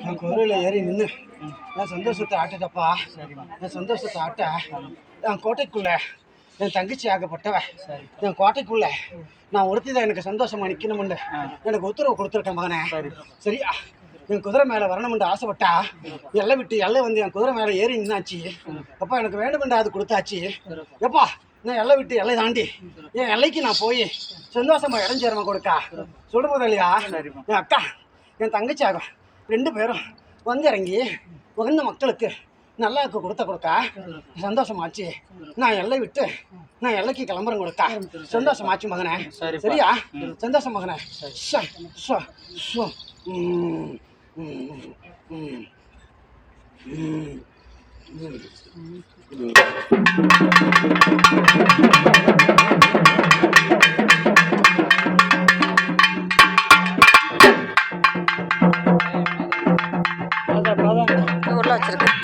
என் குதிரையில் ஏறி நின்று என் சந்தோஷத்தை ஆட்டுதப்பா. என் சந்தோஷத்தை ஆட்ட என் கோட்டைக்குள்ள என் தங்கச்சி ஆகப்பட்டவ என் கோட்டைக்குள்ள நான் ஒருத்தி தான் எனக்கு சந்தோஷமா நிற்கணும்னு எனக்கு உத்தரவு கொடுத்துருக்கேன் மகனே. சரியா? என் குதிரை மேலே வரணும்னு ஆசைப்பட்டா எல்லை விட்டு எல்லை வந்து என் குதிரை மேலே ஏறி நின்னாச்சு. அப்பா எனக்கு வேண்டுமெண்டா அது கொடுத்தாச்சு. எப்பா நான் எல்லை விட்டு எல்லை தாண்டி என் எல்லைக்கு நான் போய் சந்தோஷமா இடைஞ்சேரமா கொடுக்கா சொல்லும்போது இல்லையா? என் அக்கா என் தங்கச்சி ஆகும் 2 பேரும் வந்து இறங்கி உகந்த மக்களுக்கு நல்லாக்கு கொடுக்கா சந்தோஷமாச்சு. நான் எல்லை விட்டு நான் எல்லைக்கு கிளம்புறேன் கொடுக்கா சந்தோஷமாச்சு மகனே. சரியா? சந்தோஷம் மகனே. உள்ள வச்சிருக்கு.